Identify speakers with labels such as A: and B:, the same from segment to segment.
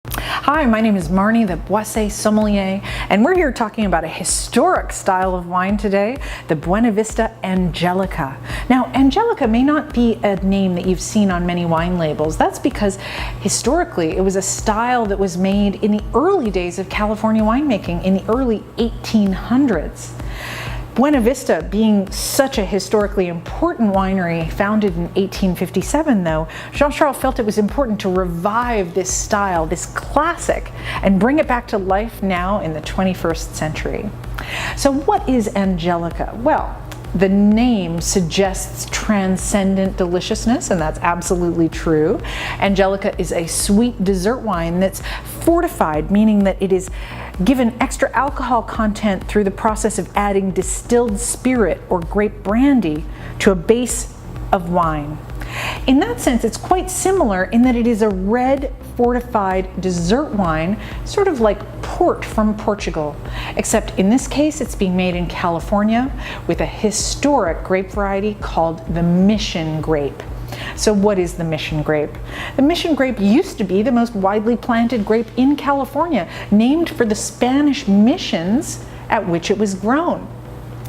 A: Hi, my name is Marnie, the Boisset sommelier, and we're here talking about a historic style of wine today, the Buena Vista Angelica. Now, Angelica may not be a name that you've seen on many wine labels. That's because historically it was a style that was made in the early days of California winemaking in the early 1800s. Buena Vista being such a historically important winery, founded in 1857 though, Jean-Charles felt it was important to revive this style, this classic, and bring it back to life now in the 21st century. So what is Angelica? Well, the name suggests transcendent deliciousness, and that's absolutely true. Angelica is a sweet dessert wine that's fortified, meaning that it is given extra alcohol content through the process of adding distilled spirit or grape brandy to a base of wine. In that sense, it's quite similar in that it is a red fortified dessert wine, sort of like port from Portugal, except in this case it's being made in California with a historic grape variety called the Mission grape. So what is the Mission grape? The Mission grape used to be the most widely planted grape in California, named for the Spanish missions at which it was grown.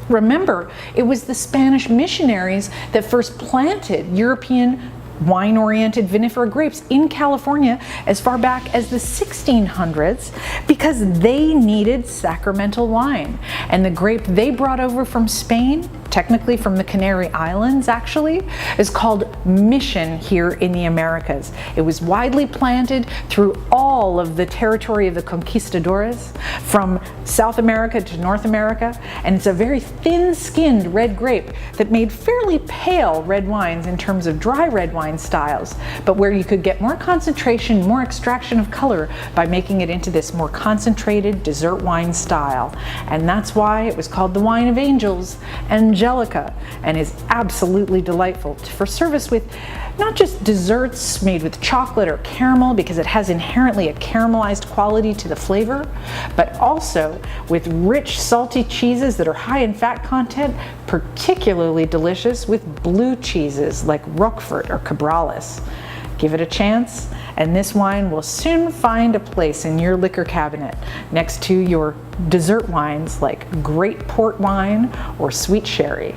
A: Remember, it was the Spanish missionaries that first planted European wine-oriented vinifera grapes in California as far back as the 1600s because they needed sacramental wine. And the grape they brought over from Spain, technically from the Canary Islands actually, is called Mission here in the Americas. It was widely planted through all of the territory of the conquistadores, from South America to North America, and it's a very thin-skinned red grape that made fairly pale red wines in terms of dry red wine styles, but where you could get more concentration, more extraction of color by making it into this more concentrated dessert wine style. And that's why it was called the Wine of Angels, Angelica, and is absolutely delightful for service with not just desserts made with chocolate or caramel because it has inherently a caramelized quality to the flavor, but also with rich salty cheeses that are high in fat content, particularly delicious with blue cheeses like Roquefort or Cabrales. Give it a chance, and this wine will soon find a place in your liquor cabinet next to your dessert wines like great port wine or sweet sherry.